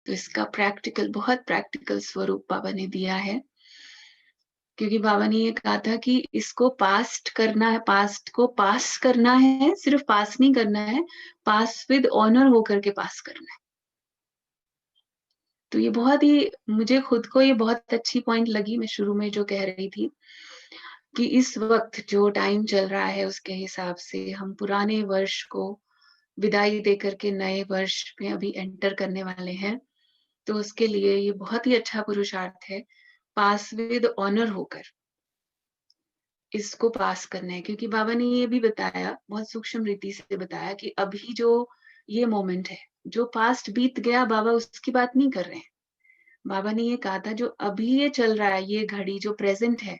तो इसका बहुत प्रैक्टिकल स्वरूप बाबा ने दिया है, क्योंकि बाबा ने ये कहा था कि इसको पास्ट करना है, पास्ट को पास करना है, सिर्फ पास नहीं करना है, पास विद ऑनर होकर के पास करना है। तो ये बहुत ही, मुझे खुद को ये बहुत अच्छी पॉइंट लगी, मैं शुरू में जो कह रही थी कि इस वक्त जो टाइम चल रहा है उसके हिसाब से हम पुराने वर्ष को विदाई देकर के नए वर्ष में अभी एंटर करने वाले हैं। तो उसके लिए ये बहुत ही अच्छा पुरुषार्थ है, पास विद ऑनर होकर इसको पास करना है। क्योंकि बाबा ने ये भी बताया, बहुत सूक्ष्म रीति से बताया कि अभी जो ये मोमेंट है, जो पास्ट बीत गया, बाबा उसकी बात नहीं कर रहे हैं। बाबा ने ये कहा था जो अभी ये चल रहा है, ये घड़ी जो प्रेजेंट है,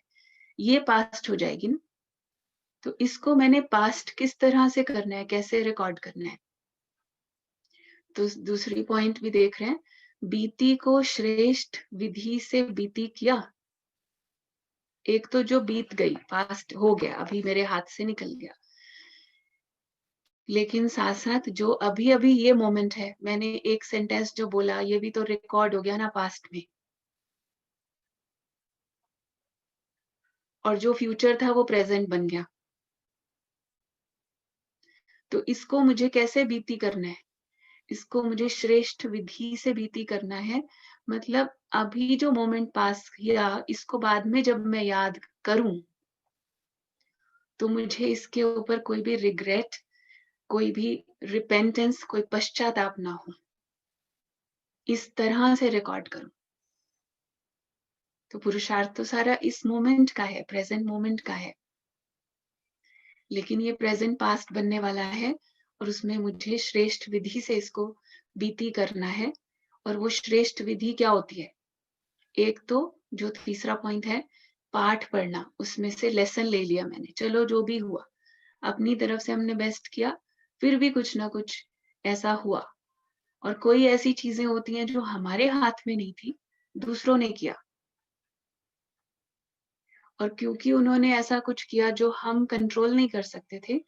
ये पास्ट हो जाएगी ना। तो इसको मैंने पास्ट किस तरह से करना है, कैसे रिकॉर्ड करना है। तो दूसरी पॉइंट भी देख रहे हैं, बीती को श्रेष्ठ विधि से बीती किया। एक तो जो बीत गई, पास्ट हो गया, अभी मेरे हाथ से निकल गया, लेकिन साथ साथ जो अभी अभी ये मोमेंट है, मैंने एक सेंटेंस जो बोला, ये भी तो रिकॉर्ड हो गया ना पास्ट में, और जो फ्यूचर था वो प्रेजेंट बन गया। तो इसको मुझे कैसे बीती करना है, इसको मुझे श्रेष्ठ विधि से बीती करना है। मतलब अभी जो मोमेंट पास किया, इसको बाद में जब मैं याद करूं, तो मुझे इसके ऊपर कोई भी रिग्रेट, कोई भी रिपेंटेंस, कोई पश्चाताप ना हो, इस तरह से रिकॉर्ड करूं। तो पुरुषार्थ तो सारा इस मोमेंट का है, प्रेजेंट मोमेंट का है, लेकिन ये प्रेजेंट पास्ट बनने वाला है, और उसमें मुझे श्रेष्ठ विधि से इसको बीती करना है। और वो श्रेष्ठ विधि क्या होती है, एक तो जो तीसरा पॉइंट है, पाठ पढ़ना, उसमें से लेसन ले लिया मैंने, चलो जो भी हुआ अपनी तरफ से हमने बेस्ट किया, फिर भी कुछ ना कुछ ऐसा हुआ, और कोई ऐसी चीजें होती हैं जो हमारे हाथ में नहीं थी, दूसरों ने किया, और क्योंकि उन्होंने ऐसा कुछ किया जो हम कंट्रोल नहीं कर सकते थे,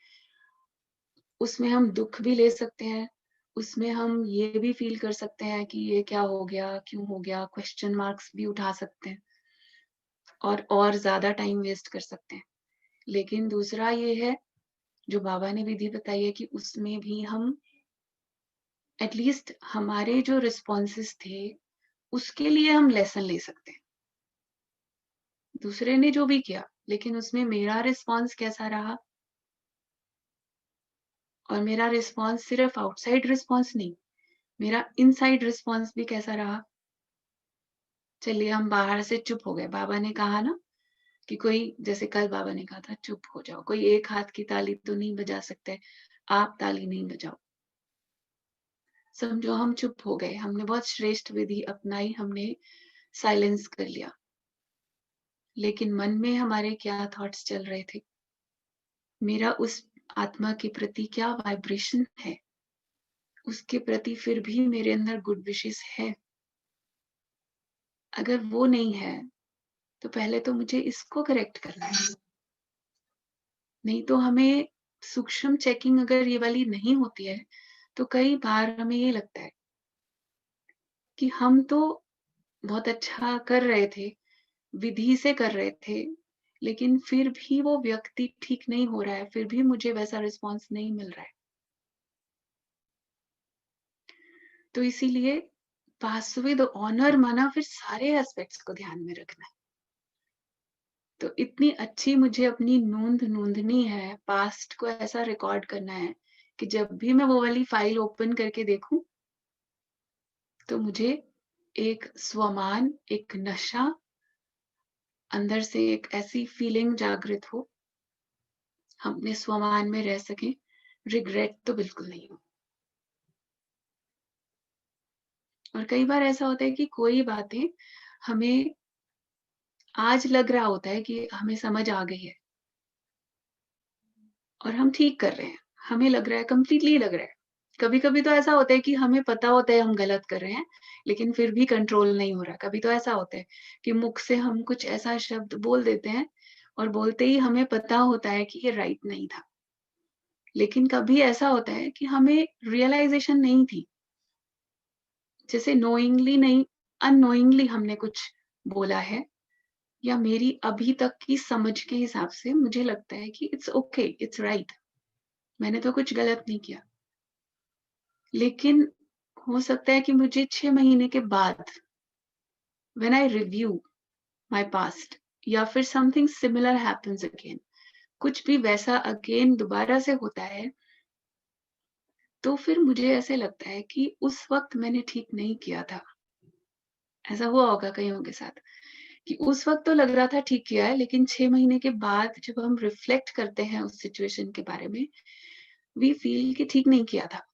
उसमें हम दुख भी ले सकते हैं, उसमें हम ये भी फील कर सकते हैं कि ये क्या हो गया, क्यों हो गया, क्वेश्चन मार्क्स भी उठा सकते हैं, और ज्यादा टाइम वेस्ट कर सकते हैं। लेकिन दूसरा ये है, जो बाबा ने विधि बताई है, कि उसमें भी हम एटलीस्ट हमारे जो रिस्पॉन्सेस थे उसके लिए हम लेसन ले सकते हैं। दूसरे ने जो भी किया, लेकिन उसमें मेरा रिस्पॉन्स कैसा रहा, और मेरा रिस्पॉन्स सिर्फ आउटसाइड रिस्पॉन्स नहीं, मेरा इनसाइड रिस्पॉन्स भी कैसा रहा। चलिए हम बाहर से चुप हो गए, बाबा ने कहा ना कि कोई, जैसे कल बाबा ने कहा था चुप हो जाओ, कोई एक हाथ की ताली तो नहीं बजा सकते, आप ताली नहीं बजाओ। समझो हम चुप हो गए, हमने बहुत श्रेष्ठ विधि अपनाई, हमने साइलेंस कर लिया, लेकिन मन में हमारे क्या थॉट्स चल रहे थे, मेरा उस आत्मा के प्रति क्या वाइब्रेशन है, उसके प्रति फिर भी मेरे अंदर गुड विशेस है। अगर वो नहीं है, तो पहले तो मुझे इसको करेक्ट करना है। नहीं तो हमें सूक्ष्म चेकिंग अगर ये वाली नहीं होती है, तो कई बार हमें ये लगता है कि हम तो बहुत अच्छा कर रहे थे, विधि से कर रहे थे, लेकिन फिर भी वो व्यक्ति ठीक नहीं हो रहा है, फिर भी मुझे वैसा रिस्पॉन्स नहीं मिल रहा है। तो इसीलिए पास विद ऑनर माना फिर सारे एस्पेक्ट्स को ध्यान में रखना है। तो इतनी अच्छी मुझे अपनी नूंदनी है, पास्ट को ऐसा रिकॉर्ड करना है कि जब भी मैं वो वाली फाइल ओपन करके देखूं, तो मुझे एक स्वमान, एक नशा, अंदर से एक ऐसी फीलिंग जागृत हो, हम अपने स्वमान में रह सकें, रिग्रेट तो बिल्कुल नहीं हो। और कई बार ऐसा होता है कि कोई बातें हमें आज लग रहा होता है कि हमें समझ आ गई है, और हम ठीक कर रहे हैं, हमें लग रहा है, कंप्लीटली लग रहा है। कभी कभी तो ऐसा होता है कि हमें पता होता है हम गलत कर रहे हैं, लेकिन फिर भी कंट्रोल नहीं हो रहा। कभी तो ऐसा होता है कि मुख से हम कुछ ऐसा शब्द बोल देते हैं, और बोलते ही हमें पता होता है कि ये राइट नहीं था, लेकिन कभी ऐसा होता है कि हमें रियलाइजेशन नहीं थी, जैसे नोइंगली नहीं, अननोइंगली हमने कुछ बोला है, या मेरी अभी तक की समझ के हिसाब से मुझे लगता है कि इट्स ओके, इट्स राइट, मैंने तो कुछ गलत नहीं किया। लेकिन हो सकता है कि मुझे 6 महीने के बाद when I review my past, या फिर समथिंग सिमिलर हैपेंस अगेन, कुछ भी वैसा अगेन दोबारा से होता है, तो फिर मुझे ऐसे लगता है कि उस वक्त मैंने ठीक नहीं किया था। ऐसा हुआ होगा कईयों के साथ कि उस वक्त तो लग रहा था ठीक किया है, लेकिन 6 महीने के बाद जब हम रिफ्लेक्ट करते हैं उस सिचुएशन के बारे में, वी फील कि ठीक नहीं किया था।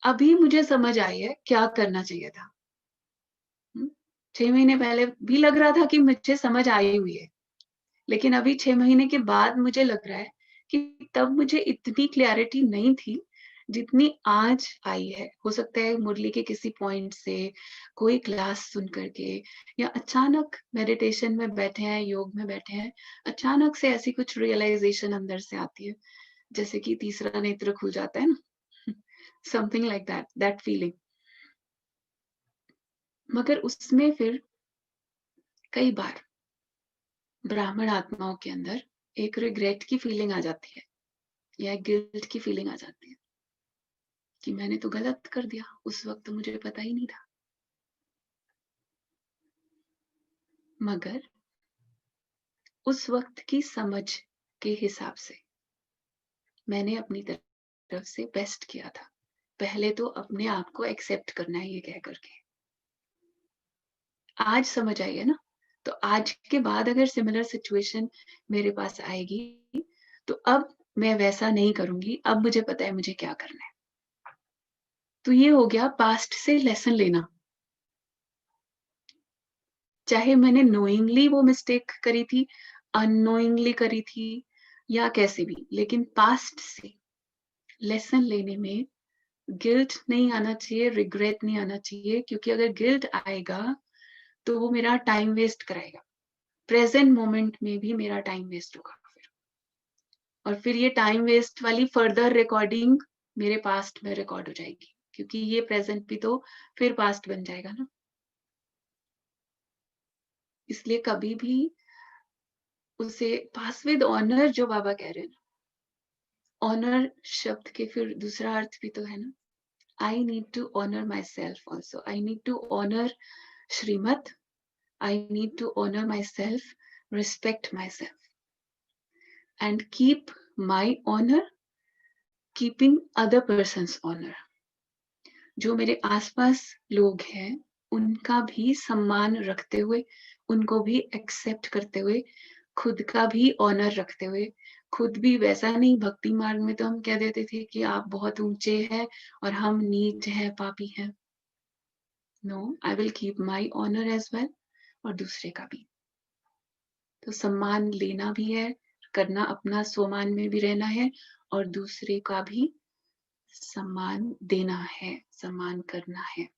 अभी मुझे समझ आई है क्या करना चाहिए था। 6 महीने पहले भी लग रहा था कि मुझे समझ आई हुई है, लेकिन अभी 6 महीने के बाद मुझे लग रहा है कि तब मुझे इतनी क्लैरिटी नहीं थी, जितनी आज आई है। हो सकता है मुरली के किसी पॉइंट से, कोई क्लास सुन कर के, या अचानक मेडिटेशन में बैठे हैं, योग में बैठे हैं, अचानक से ऐसी कुछ रियलाइजेशन अंदर से आती है, जैसे कि तीसरा नेत्र खुल जाता है ना, something like that, that feeling. मगर उसमें फिर कई बार ब्राह्मण आत्माओं के अंदर एक रिग्रेट की फीलिंग आ जाती है, या गिल्ट की फीलिंग आ जाती है कि मैंने तो गलत कर दिया, उस वक्त तो मुझे पता ही नहीं था। मगर उस वक्त की समझ के हिसाब से मैंने अपनी तरफ से बेस्ट किया था। पहले तो अपने आप को एक्सेप्ट करना है ये कह करके। आज समझ आई है ना, तो आज के बाद अगर सिमिलर सिचुएशन मेरे पास आएगी, तो अब मैं वैसा नहीं करूंगी, अब मुझे पता है मुझे क्या करना है। तो ये हो गया पास्ट से लेसन लेना। चाहे मैंने नोइंगली वो मिस्टेक करी थी, अननोइंगली करी थी, या कैसे भी, लेकिन पास्ट से लेसन लेने में गिल्ट नहीं आना चाहिए, रिग्रेट नहीं आना चाहिए, क्योंकि अगर गिल्ट आएगा तो वो मेरा टाइम वेस्ट कराएगा। प्रेजेंट मोमेंट में भी मेरा टाइम वेस्ट होगा फिर, और फिर ये टाइम वेस्ट वाली फर्दर रिकॉर्डिंग मेरे पास्ट में रिकॉर्ड हो जाएगी, क्योंकि ये प्रेजेंट भी तो फिर पास्ट बन जाएगा ना। इसलिए कभी भी उसे पास विद ऑनर, जो बाबा कह रहे हैं, ऑनर शब्द के फिर दूसरा अर्थ भी तो है ना, I need to honour myself also, I need to honour shrimat, I need to honour myself, respect myself, and keep my honour keeping other persons honour. जो मेरे आसपास लोग हैं उनका भी सम्मान रखते हुए, उनको भी एक्सेप्ट करते हुए, खुद का भी ऑनर रखते हुए, खुद भी वैसा नहीं। भक्ति मार्ग में तो हम कह देते थे कि आप बहुत ऊंचे हैं और हम नीच हैं, पापी हैं। No, I will keep my honour as well, और दूसरे का भी। तो सम्मान लेना भी है, करना, अपना स्वमान में भी रहना है, और दूसरे का भी सम्मान देना है, सम्मान करना है।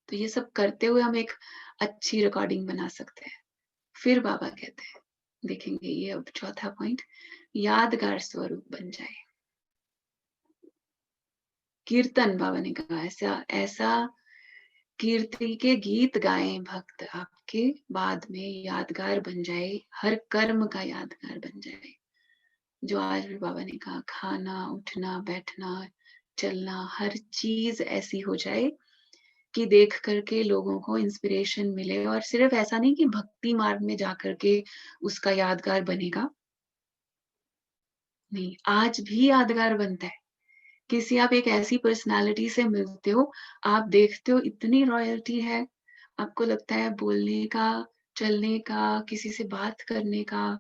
तो ये सब करते हुए हम एक अच्छी रिकॉर्डिंग बना सकते हैं। फिर बाबा कहते हैं, देखेंगे ये अब चौथा पॉइंट, यादगार स्वरूप बन जाए। कीर्तन, बाबा ने कहा, ऐसा ऐसा कीर्ति के गीत गाएं भक्त आपके, बाद में यादगार बन जाए, हर कर्म का यादगार बन जाए। जो आज भी बाबा ने कहा, खाना, उठना, बैठना, चलना, हर चीज ऐसी हो जाए कि देख करके लोगों को इंस्पिरेशन मिले। और सिर्फ ऐसा नहीं कि भक्ति मार्ग में जाकर के उसका यादगार बनेगा, नहीं, आज भी यादगार बनता है। किसी, आप एक ऐसी पर्सनालिटी से मिलते हो, आप देखते हो इतनी रॉयल्टी है, आपको लगता है बोलने का, चलने का, किसी से बात करने का,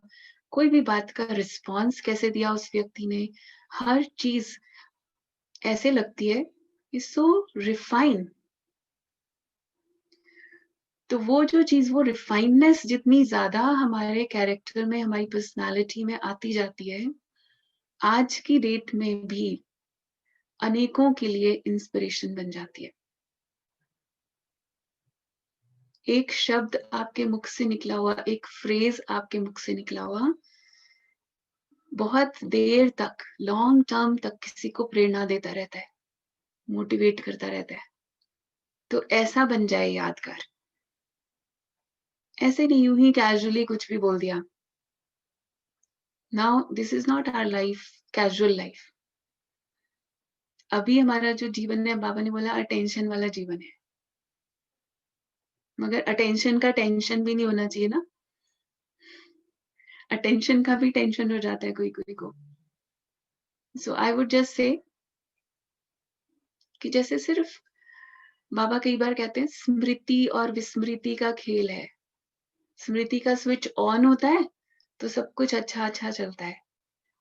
कोई भी बात का रिस्पॉन्स कैसे दिया उस व्यक्ति ने, हर चीज ऐसे लगती है इज सो रिफाइन। तो वो जो चीज, वो रिफाइननेस जितनी ज्यादा हमारे कैरेक्टर में, हमारी पर्सनालिटी में आती जाती है, आज की डेट में भी अनेकों के लिए इंस्पिरेशन बन जाती है। एक शब्द आपके मुख से निकला हुआ, एक फ्रेज आपके मुख से निकला हुआ, बहुत देर तक, लॉन्ग टर्म तक किसी को प्रेरणा देता रहता है, मोटिवेट करता रहता है। तो ऐसा बन जाए यादगार। ऐसे नहीं यूं ही कैजुअली कुछ भी बोल दिया। Now this is not our life, casual life. अभी हमारा जो जीवन है, बाबा ने बोला अटेंशन वाला जीवन है, मगर अटेंशन का टेंशन भी नहीं होना चाहिए ना। अटेंशन का भी टेंशन हो जाता है कोई कोई को। सो आई वुड जस्ट से कि जैसे सिर्फ बाबा कई बार कहते हैं स्मृति और विस्मृति का खेल है। स्मृति का स्विच ऑन होता है तो सब कुछ अच्छा अच्छा चलता है,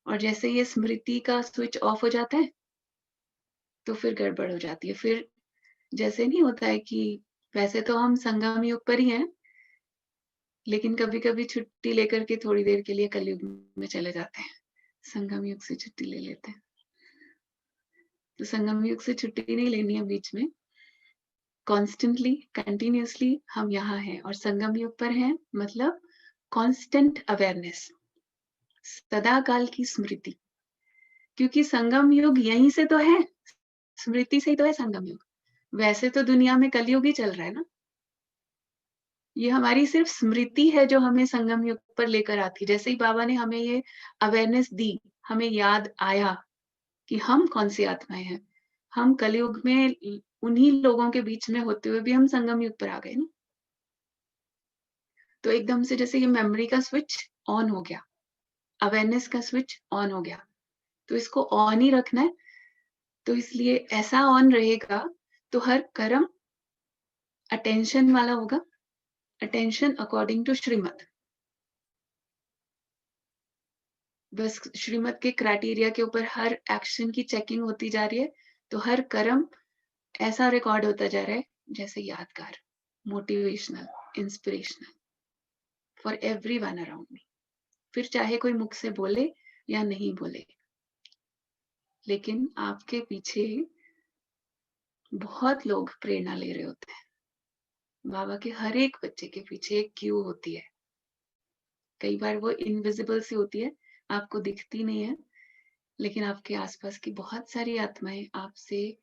और जैसे ये स्मृति का स्विच ऑफ हो जाता है तो फिर गड़बड़ हो जाती है। फिर जैसे नहीं होता है कि वैसे तो हम संगम युग पर ही हैं, लेकिन कभी कभी छुट्टी लेकर के थोड़ी देर के लिए कलयुग में चले जाते हैं, संगम युग से छुट्टी ले लेते हैं। तो संगम युग से छुट्टी नहीं लेनी है बीच में, कॉन्स्टेंटली कंटिन्यूअसली हम यहाँ हैं और संगम युग पर हैं, मतलब कांस्टेंट अवेयरनेस, सदा काल की स्मृति। क्योंकि संगम युग यहीं से तो है, स्मृति से ही तो है संगम युग। वैसे तो दुनिया में कलयुग ही चल रहा है ना। ये हमारी सिर्फ स्मृति है जो हमें संगम युग पर लेकर आती है। जैसे ही बाबा ने हमें ये अवेयरनेस दी, हमें याद आया कि हम कौन सी आत्माएं हैं। हम कलयुग में उन्हीं लोगों के बीच में होते हुए भी हम संगम युग पर आ गए ना। तो एकदम से जैसे ये मेमोरी का स्विच ऑन हो गया, अवेयरनेस का स्विच ऑन हो गया, तो इसको ऑन ही रखना है। तो इसलिए ऐसा ऑन रहेगा तो हर कर्म अटेंशन वाला होगा, अटेंशन अकॉर्डिंग टू श्रीमत। बस श्रीमत के क्राइटेरिया के ऊपर हर एक्शन की चेकिंग होती जा रही है, तो हर कर्म ऐसा रिकॉर्ड होता जा रहा है जैसे यादगार, motivational, inspirational for everyone around me. फिर चाहे कोई मुख से बोले या नहीं बोले, लेकिन आपके पीछे बहुत लोग प्रेरणा ले रहे होते हैं। बाबा के हर एक बच्चे के पीछे एक क्यू होती है। कई बार वो इनविजिबल सी होती है, आपको दिखती नहीं है, लेकिन आपके आसपास की बहुत सारी आत्माएं आपसे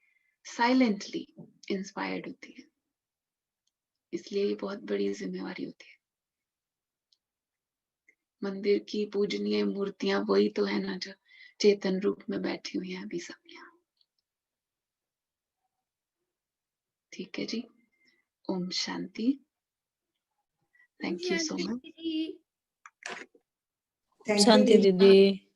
साइलेंटली इंस्पायर्ड होती है। इसलिए ये बहुत बड़ी जिम्मेवारी होती है। मंदिर की पूजनीय मूर्तियां वही तो है ना जो चेतन रूप में बैठी हुई हैं अभी सब यहाँ। ठीक है जी, ओम शांति। Thank you so much. Shanti दीदी।